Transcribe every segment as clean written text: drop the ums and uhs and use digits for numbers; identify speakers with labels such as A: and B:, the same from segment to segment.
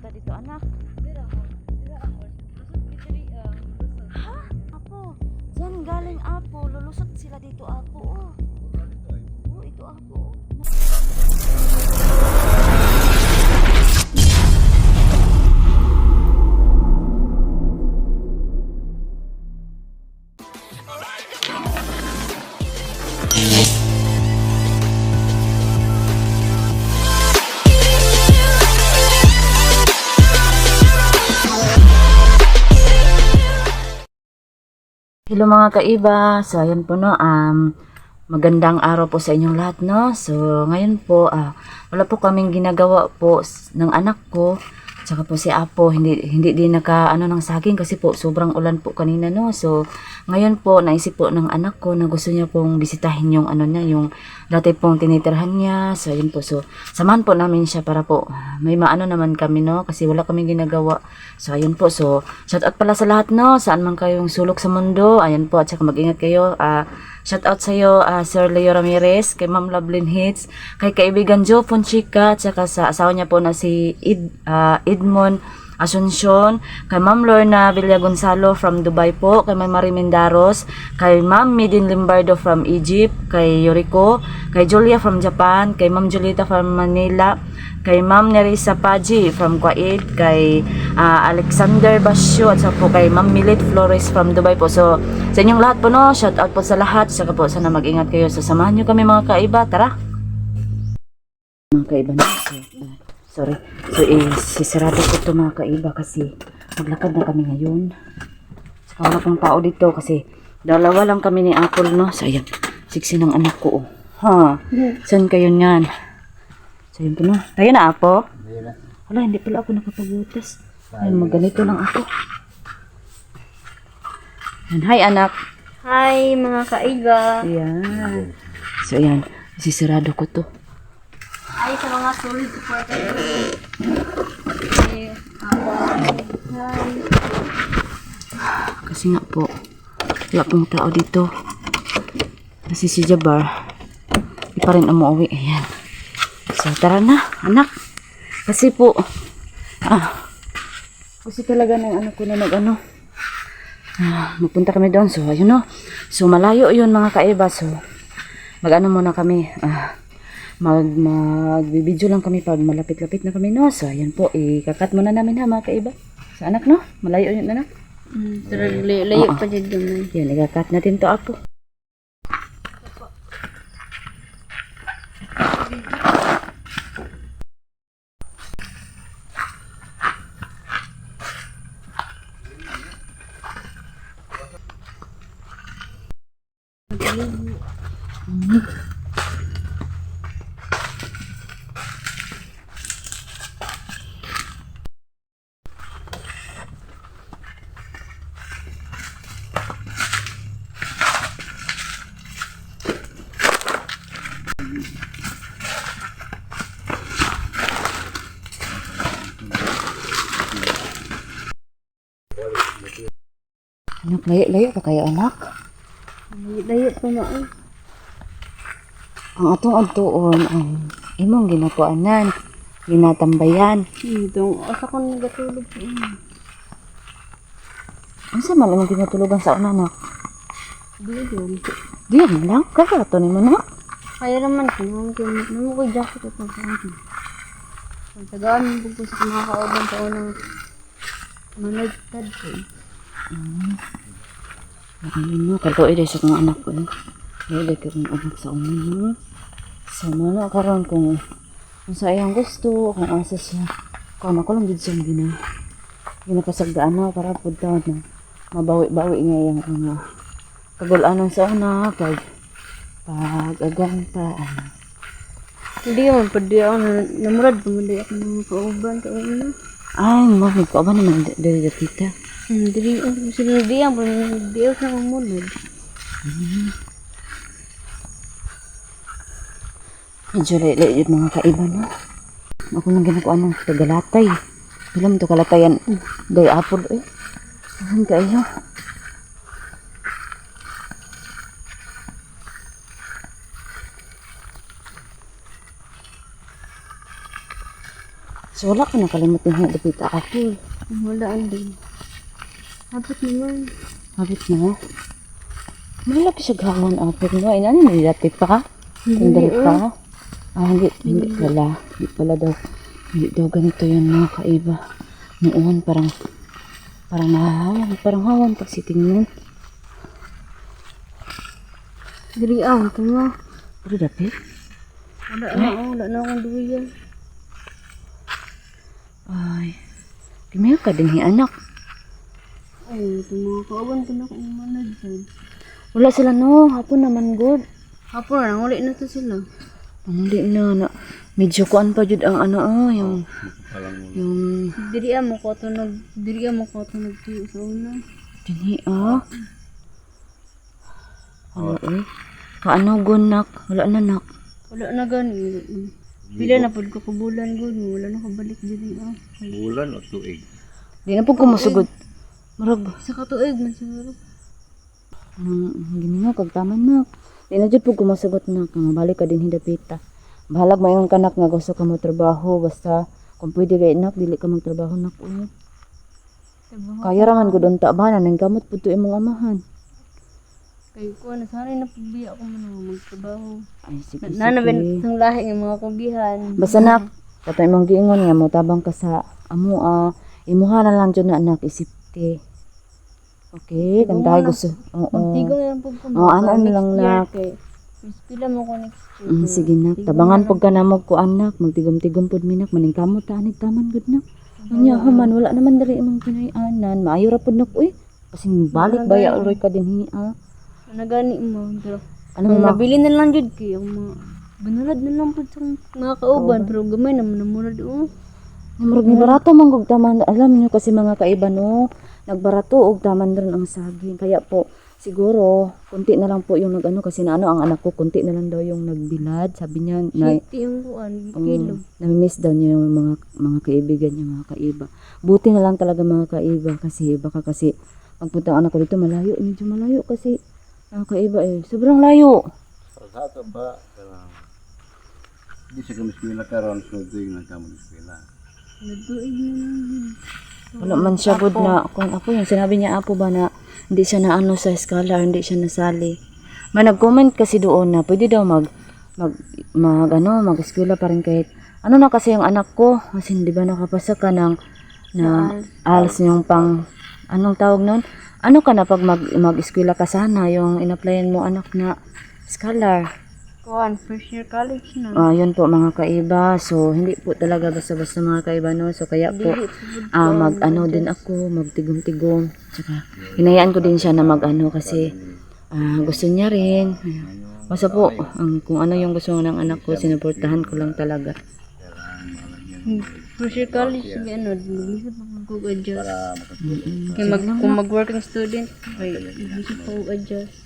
A: sila dito, anak? Ha? Apo, diyan galing Apo. Lulusot sila dito, Apo. Oh, oh ito Apo. Hello mga kaiba, so ayan po no, magandang araw po sa inyong lahat no. So ngayon po, wala po kaming ginagawa po ng anak ko, tsaka po si Apo, hindi din naka ng saging kasi po sobrang ulan po kanina no. So ngayon po naisip po ng anak ko na gusto niya pong bisitahin yung niya, yung dati pong tinitirhan niya. So ayun po, so samahan po namin siya para po may maano naman kami no, kasi wala kaming ginagawa. So ayun po, so shout out pala sa lahat no, saan man kayong sulok sa mundo. Ayan po, at saka mag-ingat kayo. Shout out sa iyo, Sir Leo Ramirez, kay Ma'am Lovelyn Hits, kay kaibigan Joe Fonchica, at saka sa asawa niya po na si Edmond Asuncion, kay Ma'am Lorna Villa Gonzalo from Dubai po, kay Ma'am Marie Mendaros, kay Ma'am Midin Limbardo from Egypt, kay Yoriko, kay Julia from Japan, kay Ma'am Julieta from Manila, kay Ma'am Nerissa Paji from Kuwait, kay Alexander Basyo, at saka po kay Ma'am Milit Flores from Dubai po. So sa inyong lahat po no, shout out po sa lahat, saka po sana mag-ingat kayo. So samahan nyo kami mga kaiba, tara mga kaiba na. Sorry. So, sisarado ko ito mga kaiba kasi maglakad na kami ngayon. Saka wala pang tao dito kasi dalawa lang kami ni Apple, no? So, ayan. Siksi ng anak ko, oh. Ha? Saan kayo niyan? So, yun po na. Tayo na, Apo? Wala, hindi pala ako nakapag-utas. Ay, maganito lang ako. Ayan. Hi, anak.
B: Hi, mga kaiga.
A: Ayan. So, ayan. Sisarado ko to.
B: Hi sa mga solid supporter. Hi.
A: Kasi nga po, wala pong tao dito. Kasi si Jabar, di pa rin umuwi. Ayan. So, tara na, anak. Kasi po, kasi talaga ng anak ko na magpunta kami doon. So, ayun no. So, malayo yun mga kaiba. So, muna kami. Magbibideo lang kami pag malapit-lapit na kami no. So ayan po, ikakat muna namin ha mga kaiba sa anak no, malayo yun anak.
B: Layo pa dyan gamay.
A: Yan, ikakat natin to Apo. Anak, layo pa kayo anak?
B: Layo pa mo.
A: Ang atong adtuon ang imong ginapuanan, ginatambayan.
B: Itong asa ko nagatulog sa inyo.
A: Ang sa man imong ginatulugan sa una anak?
B: Doon.
A: Diyan lang, kaya ito ni mo na.
B: Kaya naman ko. Naman ko jacket ito sa akin. Ang tagaan mo po sa mga kauban sa unang managtad ko.
A: Ayun mo, kaltuoy dahil sa kong anak ko. Dahil ka kong anak sa una. So, mana karon kung sa iyang gusto, kung asa siya. Kung ako lang dito siyang ginapasagdaan na para po daw na mabawi-bawi niya yung kagulanan sa una, pag-agang pa.
B: Hindi naman, pwede ako namurad. Pumuli ako ng kauban sa una.
A: Ay, may kauban naman dito tita.
B: Hindi ako sinunodihan. Hindi ako sa mamunod.
A: Medyo layo yun mga kaiba no. Ako nang ginagawa ng tagalatay. Ilam to kalatayan. Day apple eh. Saan kayo? So wala ka nakalimot din nga dapit apple.
B: Walaan din. Hapit naman.
A: Habit na. Malaki siya gawon apple no. Inani ni dati pa. Hindi pa. Hindi pala. Hindi pala daw. Hindi daw ganito yun mga kaiba. Noon parang nahahawan. Parang hawan pag sitingnan.
B: Diri ito mo.
A: Pero dapit.
B: Wala na akong duyan.
A: Ay. Kimiyo ka din anak.
B: Ay, ito mga kauban ko na akong manad.
A: Wala sila no. Hapon naman good.
B: Hapon na, uli na to sila.
A: Hindi na. Medyo kuan pa jud ang ano yung
B: Diri mo ko to nagtiyo sa una.
A: dinhi Wala eh. Kaano gunak? Wala na nak.
B: Wala na gani. Pila na pud ko bulan gud, wala na ko balik diri
C: Bulan o tuig.
A: Di na po kumusugod. Marag.
B: Sa katuig man siguro.
A: Gini nga kag taman nak. Di na jud po kumusugod nak. Mabalik ka din hidapita. Bahalag mayon kanak nga gusto ka mo trabaho basta kung pwede kay nak dili ka magtrabaho nak. Kaya raman gud unta ba nang kamot pud to imong amahan.
B: Kay ko na sanay na pagbiya ko man magtrabaho.
A: Ay sige.
B: Nanabin sang lahi ng mga kabihan.
A: Basta nak, katay mong giingon nga mo tabang ka sa amo imuha na lang jud na anak isipte. Okay, kung tayo gusto. Oo.
B: Magtigong yan po ko.
A: Ano lang nak.
B: Mas pila mo ko next year.
A: Sige nak, tabangan pag ka namog ko anak, magtigom-tigom pud minak maning kamot ta anig taman gud nak. Anya human wala naman diri imong kinay-anan, maayo ra pud nak uy. Kasing balik baya uroy ka dinhi
B: Nagani mo. Pero
A: Ano mo
B: nabili na lang jud kay ang mga banulad na lang pud sa mga kauban pero gamay naman murad
A: Murag ni barato man gug taman, alam niyo kasi mga kaiba no, nagbarato og taman ron ang saging. Kaya po siguro kunti na lang po yung nagano kasi na ang anak ko kunti na lang daw yung nagbilad. Sabi niya na
B: Shitty yung kuan kilo.
A: nami-miss daw niya yung mga kaibigan niya mga kaiba. Buti na lang talaga mga kaiba kasi baka kasi pagpunta ang anak ko dito malayo, medyo malayo kasi mga kaiba sobrang layo.
C: Sa ato ba, hindi siya kamiskwila karon sa tuig na kamo iskwela.
B: Nagduig na lang yun.
A: Wala man siya good na kung ako yung sinabi niya apo ba na hindi siya na ano sa scholar, hindi siya nasali. May nag-comment kasi doon na pwede daw mag-eskwela pa rin kahit ano na kasi yung anak ko kasi di ba nakapasa ka ng ALS yung pang anong tawag nun? Ano ka na pag mag-eskwela ka sana yung in-applyan mo anak na scholar.
B: Kuan first year college na.
A: Yun po mga kaiba. So, hindi po talaga basta-basta mga kaiba, no? So, kaya po, mag-ano din ako, magtigom-tigom. Tsaka, hinayaan ko din siya na mag-ano kasi gusto niya rin. Basta po, kung ano yung gusto ng anak ko, sinuportahan ko lang talaga.
B: First year college, nag-isip ako mag-adjust. Kung mag-working student, nag-isip ako adjust.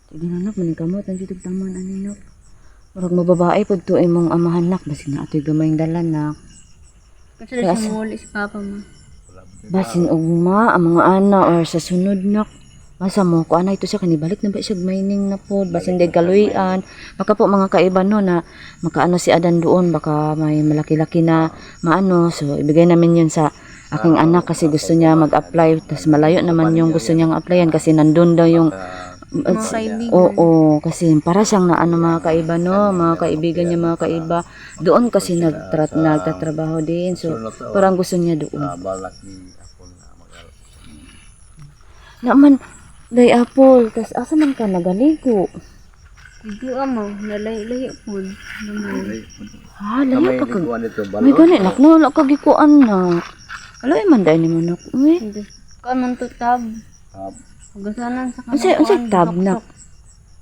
A: Sige na nak, manikamot, ang ditog taman, aninok. Marag mababae, pag to imong amahan nak, basin na ato'y gamayng dalan nak.
B: Kasi na siya muli si papa mo.
A: Basin ugma, ang mga ana, or sa sunod nak. Masa mo, kung ana ito siya, kanibalik na ba siya mining na po, basin day kaluyan. Baka po mga kaiba no, na makaano si Adan doon, baka may malaki-laki na maano. So, ibigay namin yun sa aking anak kasi gusto niya mag-apply. Tapos malayo naman yung gusto niyang applyan kasi nandun daw yung
B: Mga kaibigan.
A: Oo, kasi para siyang na ano mga kaiba no, mga kaibigan niya mga kaiba. Doon kasi nagtatrabaho din. So, parang gusto niya doon.
C: Balak ni ako na mag-aral.
A: Naman, day apple, tas asa man ka nagaligo?
B: Hindi mo, nalahi-lahi po.
A: Layo ka kag...
C: Kuan ito
A: May gani, nak, wala ka gikuan na. Alay man dahil ni mo nak.
B: Hindi. Kuan man to tab. Hugasanan sa kanang
A: Unsay tab nak?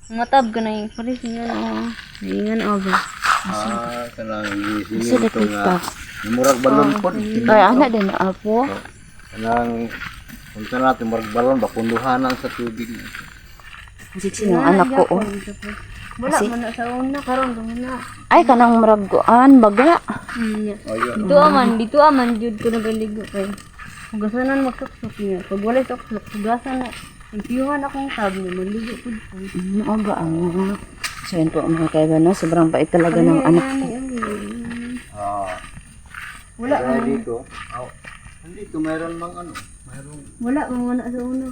B: Mga tab ka na yung paris niya. Ngayon over.
C: Kanang
A: Unsay
C: gising ito
A: dakit
C: nga.
A: tab?
C: Murag balon po.
A: Ay, anak din na apo.
C: Kanang punta natin murag balon bakunduhanan sa tubig.
A: Siksi ng anak ko.
B: Wala man na sa una karon na.
A: Ay, kanang maraguan, baga.
B: Dito aman jud ko nagaligo kay. Hugasanan magsuksok niya. Pag wala suksok, hugasan na. Impiyuhan akong tab niya, maligo po dito.
A: Aga ang. So, yun po mga kaiba no, sobrang bait talaga ng anak ko.
B: Wala
C: Kaya
B: man.
C: dito. Dito mayroon bang ano? Mayroon.
B: Wala man wala sa una.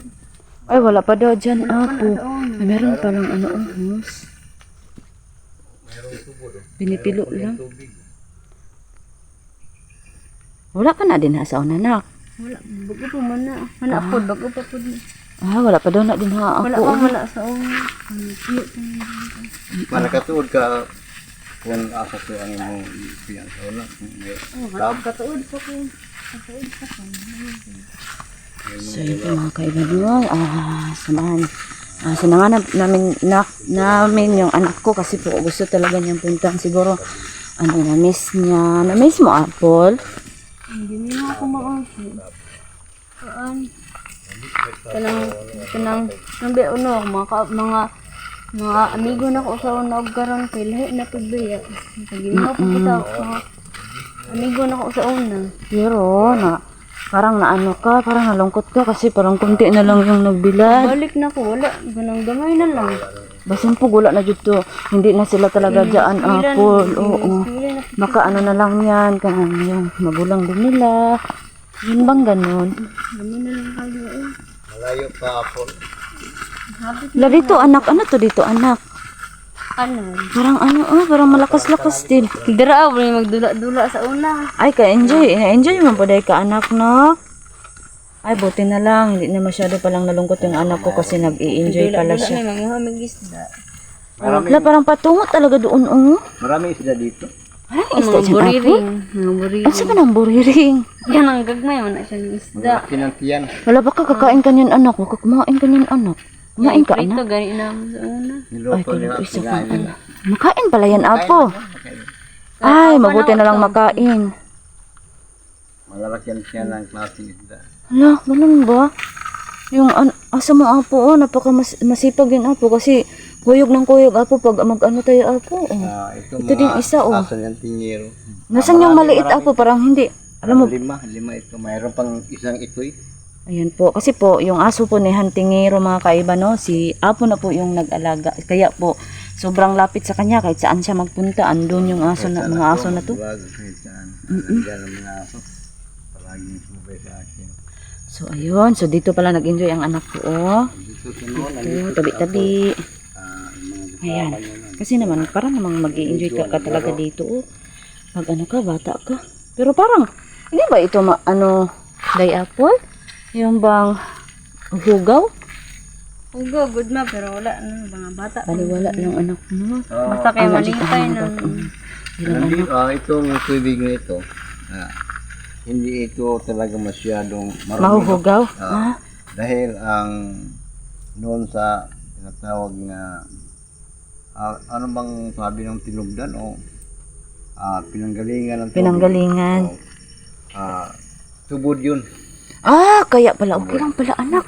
A: Ay, wala pa daw dyan,
B: Wala
A: apo.
B: sa una.
A: Ay, meron palang ano, hus.
C: Mayroong tubo doon.
A: Pinipilo lang.
C: Tubig.
A: Wala ka na din ha sa una, nak.
B: Wala. Bago pa man na. Wala po. Bago pa po.
A: Ah, wala pa daw na din ha,
B: Wala
A: apo.
B: pa wala sa una. Cute.
C: Para katuod ka kung asa to ang imong ipiyan sa una. May tab.
B: Katuod pa ko. Katuod pa ko.
A: So, yun po mga kaibigan mo. Samahan. Sinanganap namin yung anak ko kasi po gusto talaga niyang puntahan. Siguro, na-miss niya. Na-miss mo, Apple?
B: Hindi na ako maasi. Saan? Kanang mga amigo na ko sa una og karon kay lahi na pud biya. Paginaw po kita mga amigo na ko sa una.
A: Pero, parang naano ka, parang nalungkot ka kasi parang kunti na lang yung nagbilad.
B: Balik na ko, wala. Ganang gamay na lang.
A: Basin po, wala na dito. Hindi na sila talaga dyan, Apple. Oo. Maka ano na lang yan, yung magulang din nila. Yun bang ganun?
B: Gamay na lang kayo eh.
C: Malayo pa po.
A: La dito, anak. Ano to dito, anak?
B: Ano?
A: Parang parang malakas-lakas din.
B: Dira ako yung magdula-dula sa una.
A: Ay, ka-enjoy. Enjoy mo pa ka, anak, no? Ay, buti na lang. Hindi na masyado palang nalungkot yung anak ko kasi nag-i-enjoy pala siya.
B: May mga hamig isda.
A: La, parang patungo talaga doon,
C: Marami isda dito.
A: Parang
B: Mga
A: isda dyan, Apple.
B: buriring. Mga buriring.
A: Ano sa ka ng buriring?
B: Yan ang gagmay man na siyang isda.
C: Malaki ng tiyan.
A: Wala ba ka kakain ka niyan, anak? Huwag ka kumain ka niyan, anak. Kumain ka, anak.
B: Ito, gani na ako sa una.
A: Ay,
C: Niluto nila.
A: kung isa ka,
C: Kinain nila.
A: Makain pala yan, Apo. Ay, mabuti na lang makain.
C: Malalaki ang tiyan ng klaseng isda.
A: Hala, ganun ba? Yung asa mo, Apo, masipag din, Apo, kasi kuyog ng kuyog, Apo, pag mag-ano tayo, Apo. Oh.
C: Ito
A: Ito din isa, oh.
C: Aso niyang tingiro.
A: Nasaan yung maliit, Apo? Parang hindi. Alam mo,
C: Lima ito. Mayroon pang isang itoy.
A: ayan po. Kasi po, yung aso po ni Hantingero, mga kaiba, no? Si Apo na po yung nag-alaga. Kaya po, sobrang lapit sa kanya. Kahit saan siya magpunta, andun yung aso na, mga aso na to.
C: Kahit saan. Diyan ang mga aso. Palaging sumabay sa akin.
A: So, ayun. So, dito pala nag-enjoy ang anak ko, oh.
C: Dito sa noon,
A: Ito, tabi-tabi.
C: mga
A: Ayan. Kasi naman, parang namang mag-i-enjoy ka talaga dito, oh. Pag ano ka, bata ka. Pero parang, hindi ba ito, day apple? Yung bang hugaw?
B: Ugo, good ma, pero wala na. Mga bata.
A: Baliwala ng anak mo.
B: Basta kayo manitay ng...
C: Itong tubig na ito, hindi ito talaga masyadong marumi.
A: Mahuhugaw?
C: Dahil ang noon sa tinatawag na ano bang sabi ng tinugdan o pinanggalingan ng tubig.
A: Pinanggalingan.
C: Tubod yun.
A: Kaya pala, okay lang pala, anak.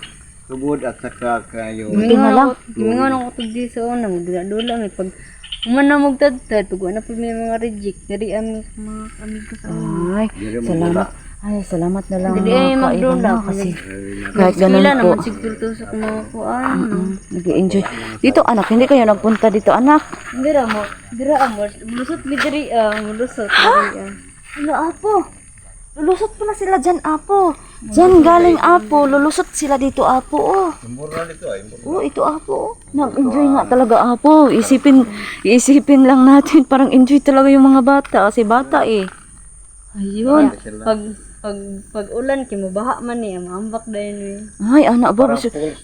C: Tubod at saka kayo.
A: na lang.
B: Mingon ako tugdi sa una, magdula-dula. May pag... Umana magtadtad, pag wala pa may mga reject, dari ang mga amigo sa una.
A: Ay, salamat. Ay, salamat na lang
B: Hindi
A: mga
B: ay
A: kaiba
B: magdula.
A: mo kasi kahit ganun
B: Kila
A: po.
B: naman siguro sa mga kuan.
A: Nag-enjoy. Dito, anak, hindi kayo nagpunta dito, anak.
B: Dira mo, mulusot mi diri mulusot diri.
A: Ano, Apo? Lulusot pala sila dyan, Apo. Dyan galing, Apo. Lulusot sila dito, Apo, oh.
C: Imbura nito ay.
A: Oh, ito, Apo. Nag-enjoy nga talaga, Apo. Iisipin lang natin. Parang enjoy talaga yung mga bata. Kasi bata, eh. Ayun.
B: Pag ulan kay mabaha man niya, maambak dayon ni.
A: Ay, anak ba?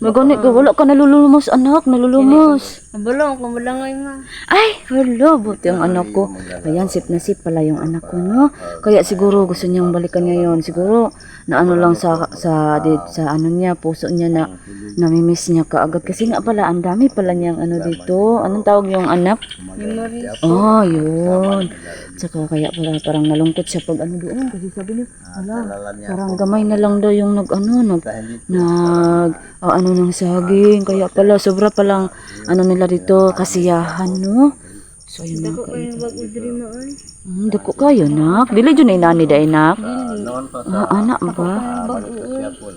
A: Maganit ka. Wala ka nalulumos, anak. Nalulumos.
B: Mabalong ko malangoy ma.
A: Ay, hello. Buti ang anak ko. Ayan, sip na sip pala yung anak ko, no? Kaya siguro gusto niyang balikan ngayon. Siguro, na ano lang sa ano niya, puso niya na namimiss niya kaagad. Kasi nga pala, ang dami pala niyang ano dito. Anong tawag yung anak?
B: Memory.
A: Oh, yun. Tsaka kaya pala parang nalungkot siya pag ano doon. Kasi sabi niya, parang gamay na lang daw yung ano ng saging. Kaya pala, sobra palang ano nila dito, kasiyahan, no? So, yun mga
B: Ko yung bag udri mo ay.
A: dako kayo, nak. Dili dyan ay nani da, nak.
C: Noon pa sa
A: Anak ba?
C: Siapon.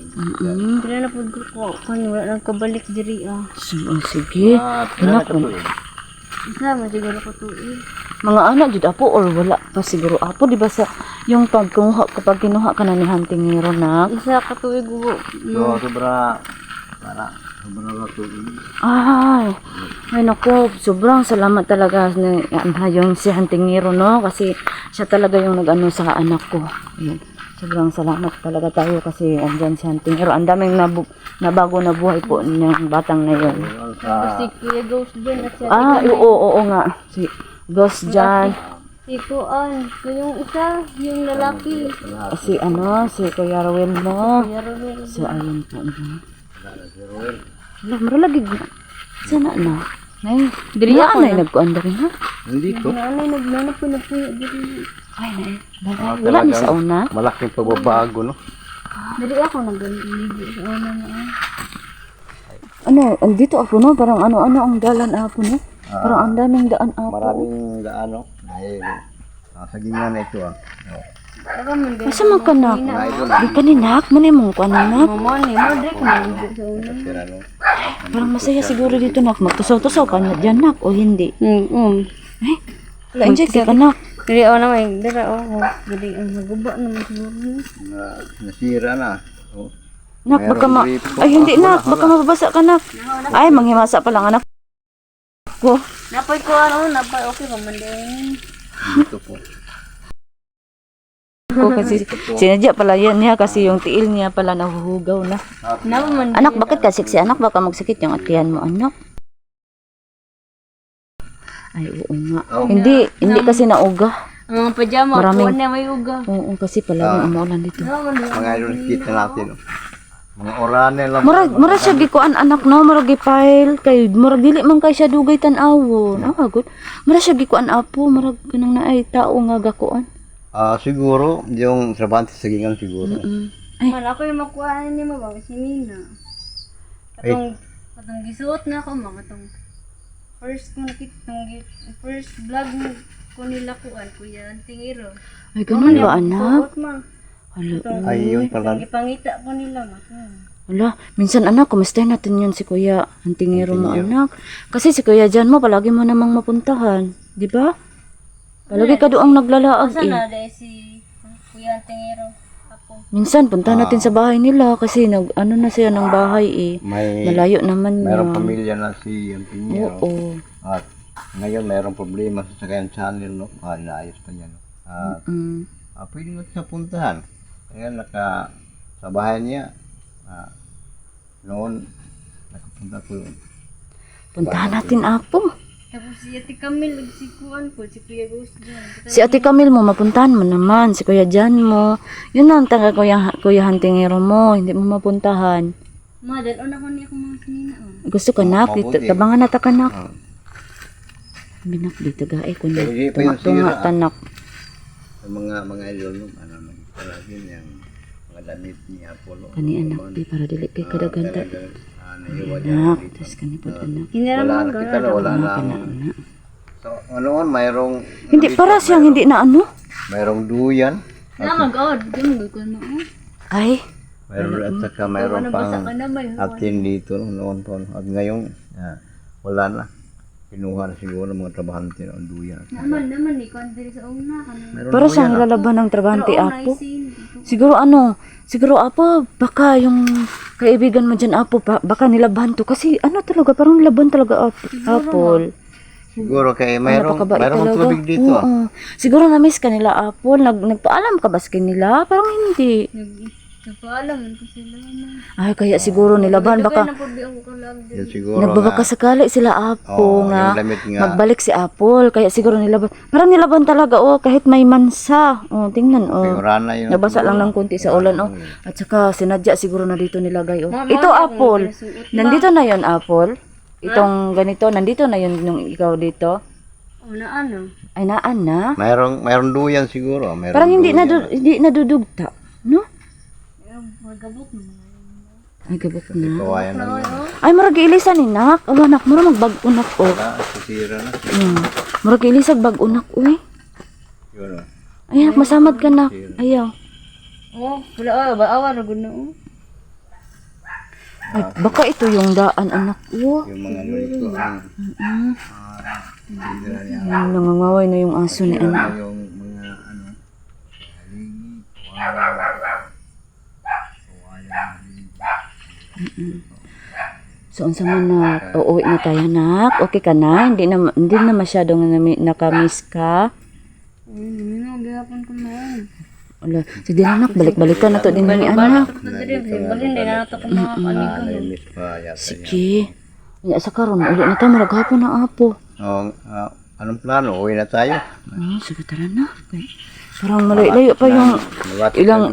B: Pila na pud ko kan wala nang kabalik diri
A: So, sige. Anak ko.
B: Isa man siguro ko tuig.
A: Mga anak, jud apo or wala pa siguro apo. Di ba sa Yung kapag kinuha ka na ni Huntingero na,
B: Isa ka tuig ubo.
C: So, sobra na tubig.
A: ay naku, sobrang salamat talaga na yung si Huntingero, no? Kasi siya talaga yung nag-ano sa anak ko. Ayan. Sobrang salamat talaga tayo kasi andyan si Huntingero. Ang daming nabago na buhay po ng batang na yun.
B: Tapos si Kuya Ghost din at siya.
A: Oo nga. Si Ghost Jan.
B: Si Kuan. Yung isa, yung lalaki.
A: Si Kuya Rowel mo.
B: Kuya Romel.
A: So, ayun po. Wala, maralagig na. Sana na. Nay,
B: Diri ako
A: na
B: na.
A: nagkuan rin ha?
C: Nandito.
B: Nanay, naglanap ko na po.
A: Ay, nay. Wala ni sa una.
C: Malaking pagbabago, no?
B: Dari ako nagliligo sa una na.
A: Andito ako, no? Parang ano ang dalan ako, no? Parang ang daming daan ako.
C: Maraming gaano. Dahil sa gina na ito,
A: Masa man ka na? Di ka ni nak, mani mong kuan na.
B: Mama ni, madre ko naligo sa una.
C: Pero ano,
A: Parang masaya siguro dito nak. Magtusaw-tusaw ka na dyan nak, o hindi? Ay, wala, enjoy ka nak.
B: Dari ako na may, dari ako. Dari ang naguba naman siguro.
C: nasira na. Oh.
A: Nak, baka ay hindi nak, baka mababasa ka nak. Ay, manghimasa pa lang anak ko.
B: Napay ko napay okay pa man din.
C: Dito po.
A: Kasi sinadya pala yan niya kasi yung tiil niya pala nahuhugaw na.
B: Naman
A: Anak, bakit ka siksi anak? Baka magsakit yung atiyan mo anak. Ay, oo nga. Hindi kasi nauga.
B: ang mga pajama,
A: Maraming-
B: kuwan na may uga.
A: Oo, kasi pala yung umuulan dito.
C: Mga idol, kita natin. Oh. Mga orane lang.
A: Murag siya gikuan anak no, murag gipile kay murag dili man kay siya dugay tan-awon. Good. Murag siya gikuan apo, murag kanang naay tao nga gakuan.
C: Siguro, yung Cervantes sa gingan siguro.
A: Ay.
B: Man ako yung makuha ni mo ba si Nina. Katong gisuot na ako mga katong first first vlog ko nila kuan kuya Tingiro.
A: Ay, ganun ba anak?
B: Suot ma.
A: Hala.
C: Ay, yun pala.
B: Gipangita ko nila ma.
A: Wala, minsan anak, kumustahin natin yun si Kuya Huntingero mo anak. Kasi si Kuya Jan mo, palagi mo namang mapuntahan. Di ba? Palagi ka doang naglalaag
B: Asa
A: eh.
B: na dahil si kuya Tingiro ako.
A: Minsan, punta natin sa bahay nila kasi ano na siya ng bahay eh. Malayo naman
C: Mayroong
A: yun.
C: pamilya na si Antonio.
A: Oo.
C: At ngayon mayroong problema sa kanyang channel, no? Inaayos pa niya, no? At pwede natin siya puntahan. Kaya sa bahay niya, noon, nakapunta ko yun.
A: Puntahan natin apo.
B: Tapos si Ate Camille ug si kuan ko si Kuya Ghost dyan.
A: Si Ate Camille mo, mapuntahan mo naman. Si Kuya Jan mo. Yun ang taga Kuya Huntingero mo. Hindi mo mapuntahan.
B: Ma, dalo na ko ni ako mga sinina.
A: Gusto ka nak? Dito,
C: mabuti.
A: tabangan na ta ka nak. Binak dito ga. Ay, kunya.
C: Pero di pa yung
A: Tunga
C: sira.
A: tanak.
C: Sa mga idol, no? Palagi niyang mga damit ni Apollo.
A: Kani anak, di para dili kay kadaganta.
C: Naiwan niya
A: Anak,
C: dito.
A: tapos kani po anak.
B: Kinara
C: Wala
B: mo
C: na kita na, wala na. So, noon, mayroong...
A: Hindi, para siyang hindi na ano.
C: Mayroong duyan.
B: na mag-od, di mo ko na.
A: Ay,
C: Mayroon at saka mayroon
B: Basa
C: pang
B: ka na may.
C: atin dito no, noon po. At ngayon, wala na. Kinuha na siguro ng mga trabahante ng duyan.
B: Naman ni kon diri sa una kanang
C: Mayroon
A: para
C: duyan,
A: siyang lalaban ng trabante
B: Oo,
A: apo.
B: naisin.
A: Siguro apo, baka yung kaibigan mo dyan apo, baka nilaban to. Kasi ano talaga, parang nilaban talaga apol.
C: Siguro kay mayroong
A: Napakabait talaga.
C: tubig dito.
A: Oo. Siguro na-miss ka nila apol. Nagpaalam ka ba sa kanila? Parang hindi.
B: Nagpaalam ko sila na.
A: Ay, kaya siguro nilaban.
B: Baka
A: Baka
B: napudi ako kalag din.
C: Yan siguro
A: nagbabaka sakali sila apo
C: Oo,
A: nga.
C: yung damit nga.
A: Magbalik si apol. Kaya siguro nilaban. Parang nilaban talaga kahit may mansa. Tingnan
C: Yung rana yun.
A: Nabasa lang ng konti sa ulan At saka sinadya siguro na dito nilagay Ito apol. Nandito na yon apol. Itong ganito, nandito na yun nung ikaw dito.
B: Na ano?
A: Ay naan na.
C: Mayroong duyan siguro. Mayroong
A: Parang hindi
C: duyan.
A: hindi nadudugta, no?
B: Magabot mo.
A: Ay gabot na.
C: Kawayan lang yun.
A: Ay murag ilisan ni nak. Anak mo magbag-unak
C: Sisira na.
A: Murag ilisag bag-unak uy.
C: Yun o.
A: Ay nak masamad ka nak. Ayaw.
B: Wala baawa ra gud na.
A: Ay, baka ito yung daan anak.
C: Yung mga lulito. Sisira niya.
A: Nangangaway na yung aso ni anak.
C: Yung mga
A: So, unsa man na uuwi na tayo, nak? Okay ka na? Hindi na masyadong nakamiss ka?
B: Gihapon ko na yan.
A: Wala. Sige na, nak. Balik-balikan na to din ni anak.
B: Balin din na ito ko mga kanigo.
C: Nainis pa yata niya.
A: Sige. Ya, sa karon, uli na tayo. Malaghapon na apo.
C: Anong plano? Uwi na tayo?
A: Sige, tara na. Okay. Parang malayo pa yung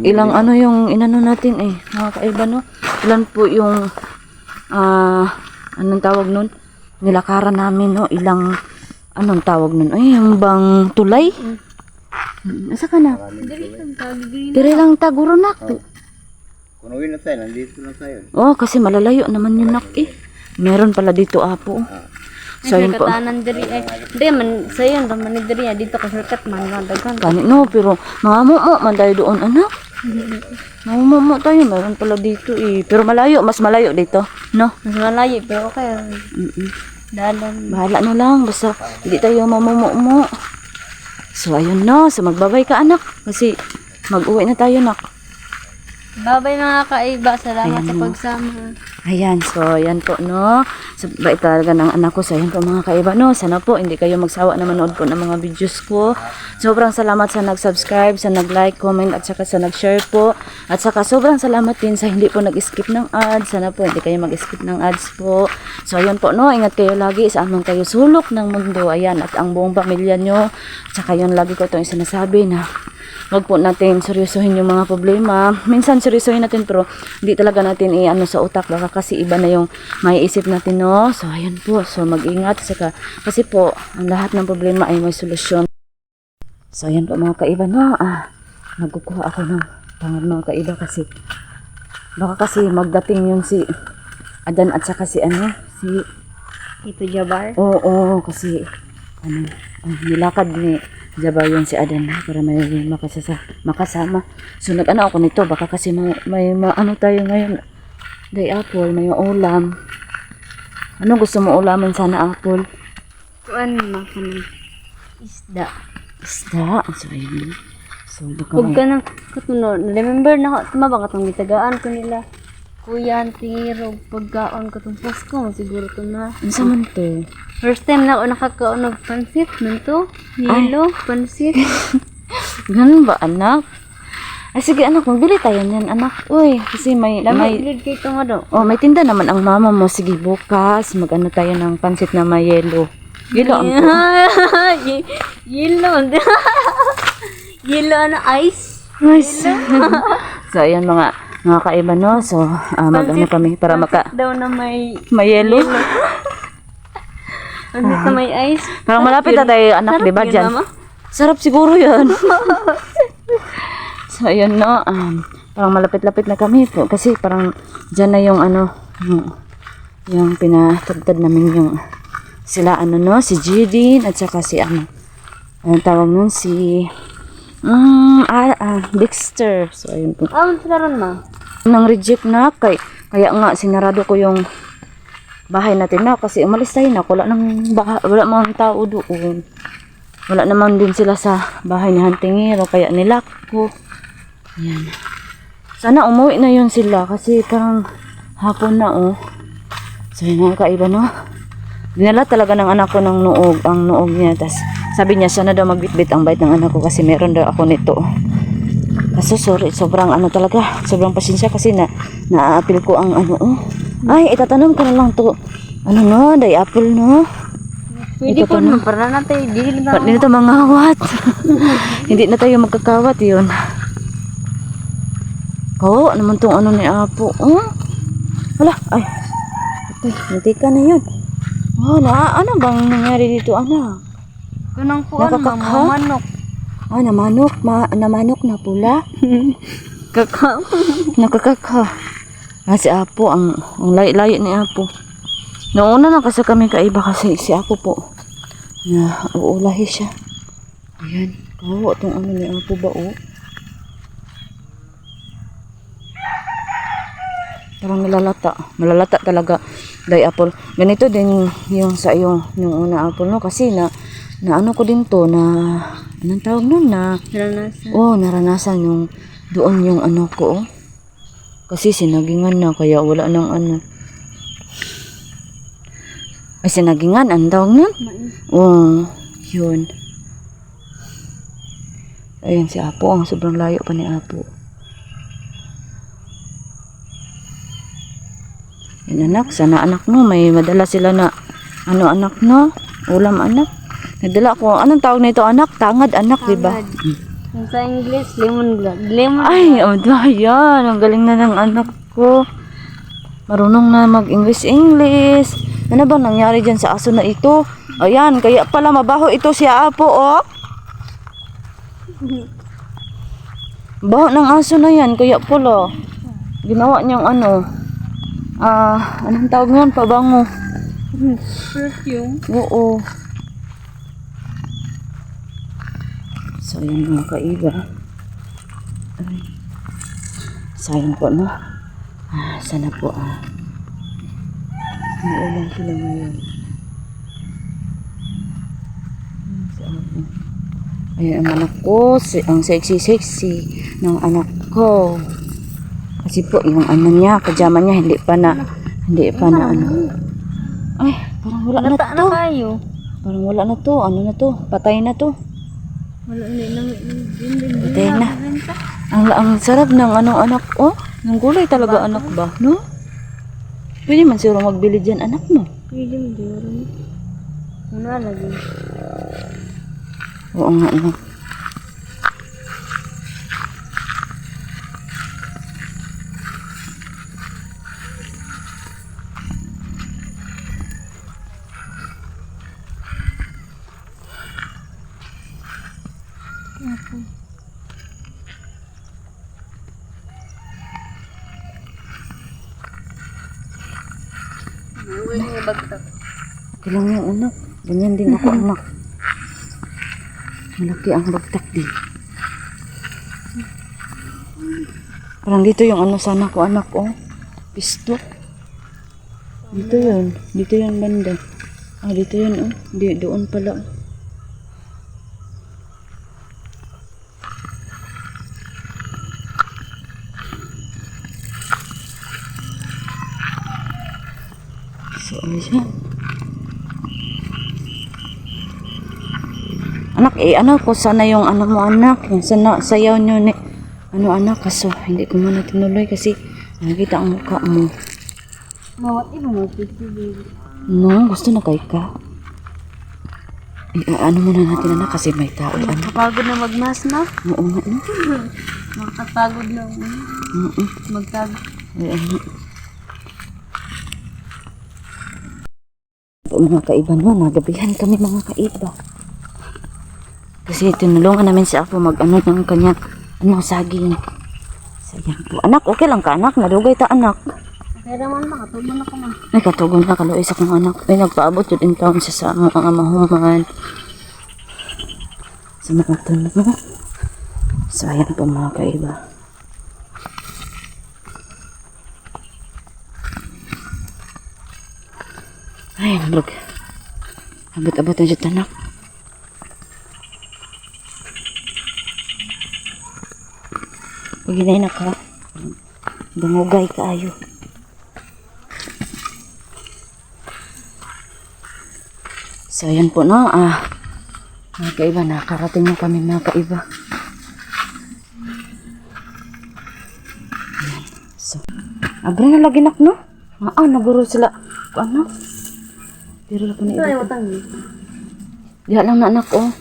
A: ilang ano yung inano natin eh. Mga kaiba, no? Ilan po yung anong tawag nun? Nilakaran namin, no? Ilang anong tawag nun? Ay, yung bang tulay? Asa ka na? Dire lang taguro, nak.
C: Kung uwi na tayo, nandito na tayo.
A: Oh, kasi malalayo naman yun, nak eh. Meron pala dito, apo. So, yun po.
B: Katanan diri ay. Hindi man sayon ra man diri dito ka shortcut man daghan.
A: Kani, no, pero mga man tayo doon, anak. Mga tayo, meron pala dito eh. Pero malayo, mas malayo dito, no?
B: Mas malayo pero okay. Dalan.
A: Bahala na lang, basta hindi tayo mamumumo. So, ayun no. So, magbabay ka, anak. Kasi mag-uwi na tayo, nak.
B: Babay mga kaiba, salamat sa pagsama.
A: Ayan, so, ayan po, no. So, bait talaga ng anak ko. So, ayan po, mga kaiba, no. Sana po, hindi kayo magsawa na manood po ng mga videos ko. Sobrang salamat sa nag-subscribe, sa nag-like, comment, at saka sa nag-share po. At saka, sobrang salamat din sa hindi po nag-skip ng ads. Sana po, hindi kayo mag-skip ng ads po. So, ayan po, no. Ingat kayo lagi sa amang kayo sulok ng mundo. Ayan, at ang buong pamilya nyo. At saka, yun, lagi ko itong sinasabi na wag po natin seryosohin yung mga problema. Minsan seryosohin natin pero hindi talaga natin i-ano sa utak. Baka kasi iba na yung maiisip natin, no? So, ayan po. So, mag-ingat. Saka, kasi po, ang lahat ng problema ay may solusyon. So, ayan po mga kaiba, no? Nagkukuha ako ng tangan mga kaiba kasi baka kasi magdating yung si Adan at saka si si
B: Ito Jabar.
A: Oo, kasi nilakad ni Jabar yun si Adan para may makasama. So nag-ano ako nito, baka kasi may ano tayo ngayon. Day apple, may ulam. Ano gusto mo ulaman sana, apple?
B: Kuan makan isda.
A: Isda. So ayun. So baka
B: Huwag ka nang katunod. Remember na tumabang katong gitagaan ko nila. Kuya, tingiro, pagkaon ko itong Pasko, siguro ito na.
A: ano sa man to?
B: First time na ako nakakaon ng pansit, nito, yelo, pansit.
A: Ganun ba, anak? Ay sige anak, magbili tayo niyan, anak. Uy, kasi may
B: Lamig kay ito nga daw.
A: oh, may tinda naman ang mama mo. Sige, bukas mag-ano tayo ng pansit na may yelo. Yelo ang
B: Yelo. Yelo na ice.
A: nice. So ayan mga kaiba, no. So mag-ano kami para
B: Daw na may
A: yelo.
B: pansit na may ice.
A: Parang malapit na tayo, anak,
B: Sarap
A: di ba
B: yun,
A: dyan?
B: Mama.
A: Sarap siguro yan. So ayun, no. Parang malapit-lapit na kami po kasi parang dyan na yung yung pinatagtad namin yung sila no, si Jidin at saka si anong tawag nun, si Dexter. So ayun po.
B: Sila ron ma.
A: Nang reject na kaya nga sinarado ko yung bahay natin na kasi umalis tayo na, wala mga tao doon. Wala naman din sila sa bahay ni Hantingero kaya nilock ko. Ayan. Sana umuwi na yun sila kasi parang hapon na, oh. So yun nga kaiba, no. Dinala talaga ng anak ko ng ang noog niya. Tas sabi niya siya na daw magbitbit ang bait ng anak ko kasi meron daw ako nito. Kaso sorry, sobrang talaga, sobrang pasensya kasi na-appeal ko ang Ay, itatanom ko na lang to. No, day apple, no.
B: Pwede po naman para natin dili na.
A: Ba't nito mga hawat? Hindi na tayo magkakawat yun. Naman tong ni Apo. Wala, ay. Ito, ka na yun. Ano bang nangyari dito, anak?
B: Kanang kuan
A: Nakakakha?
B: manok.
A: Namanok na pula.
B: Kakao.
A: Nakakakha. Si Apo, ang layo ni Apo. Nauna na kasi kami kaiba kasi si Apo po. Uulahi siya. Ayan. Itong ni Apo ba, oh. Parang malalata talaga day apple. Ganito din yung sa yung una apple, no, kasi na ko din to na anong tawag nun na
B: Naranasan.
A: naranasan yung Doon yung ano ko, oh. Kasi sinagingan na, kaya wala nang ano. Ay, sinagingan, ang tawag nun? Oo, yun. Ayan si Apo, ang sobrang layo pa ni Apo. Yan anak, sana anak mo, may madala sila na, ano anak no? Ulam anak. Nagdala ko, anong tawag nito anak? Tangad anak, di ba?
B: Yung sa English, lemon glad. Lemon
A: Ay, oh, yan. Ang galing na ng anak ko. Marunong na mag-English. Ano ba nangyari dyan sa aso na ito? Ayan, kaya pala mabaho ito si Apo, oh. Baho ng aso na yan, kaya pala. Ginawa niyang ano. Anong tawag ngayon? Pabango.
B: perfume.
A: Oo. So, yun mga kaiba. Ay. Sayang po, no? Sana po, may ulam sila ngayon. Ayan ang anak ko. Ang sexy-sexy ng anak ko. Kasi po, yung ano niya, pajama niya, hindi pa na ano. Ay, parang wala na
B: Nata na
A: to.
B: kayo.
A: Parang wala na to. Ano na to? Patay na to.
B: Wala, hindi.
A: Patay na. Ang sarap ng anong anak, oh. Ng gulay talaga anak ba, no? Pwede man siguro magbili dyan anak mo.
B: Pwede mo dyan. Ano lagi?
A: Oo nga, anak. Okay lang yan, anak. Ganyan din ako, anak. Malaki ang bagtak din. Parang dito yung ano sana ko, anak, oh. Pisto. Dito yun. Dito yun banda. Dito yun, oh. Doon pala. So, ayan. Anak, ano ko sana yung ano mo anak, yung sana sayaw nyo ni ano anak, kaso hindi ko muna tinuloy kasi nakita ang mukha mo.
B: Mawat mo pwede.
A: No, gusto na kay ka. Ano muna natin anak kasi may tao anak.
B: Kapagod na magmas na.
A: Oo nga, no?
B: Makapagod na magtag.
A: Ayan. Po mga kaiba no, nagabihan kami mga kaiba. Kasi tinulungan namin si Apo mag-ano ng kanya, saging. Sayang po. Anak, okay lang ka anak, nadugay ta anak.
B: Kaya naman makatugon na ka man.
A: Ay, katugon na kaluoy sa kong anak. Ay, nagpaabot yun in taon siya sa mga mahuman. Sa mga tunog. So, ayan po mga kaiba. Ay, naglog. Abot-abot na dyan anak. Pag hinay na ka, dungugay ka ayo. So, ayan po no. Mga kaiba, nakarating na kami mga kaiba. Ayan. So, abra na lagi nak no? Naguro sila. Ano? Pero lang po na iba. Diyan lang na anak oh.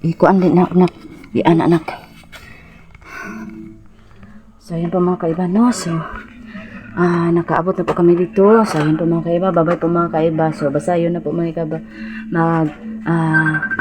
A: Ikuan din na anak. Di anak. So, ayan po mga kaiba, no? So, nakaabot na po kami dito. So, ayan po mga kaiba. Bye-bye po mga kaiba. So, basta yun na po mga kaiba.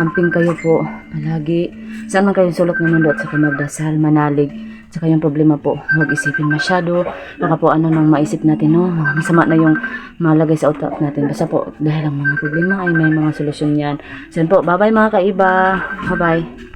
A: Amping kayo po palagi. Saan man kayo sulok ng mundo at saka magdasal, manalig. Saka yung problema po, huwag isipin masyado. Baka po ano nang maisip natin, no? Masama na yung malagay sa utak natin. Basta po, dahil ang mga problema ay may mga solusyon yan. So, yun po. Bye-bye mga kaiba. Bye-bye.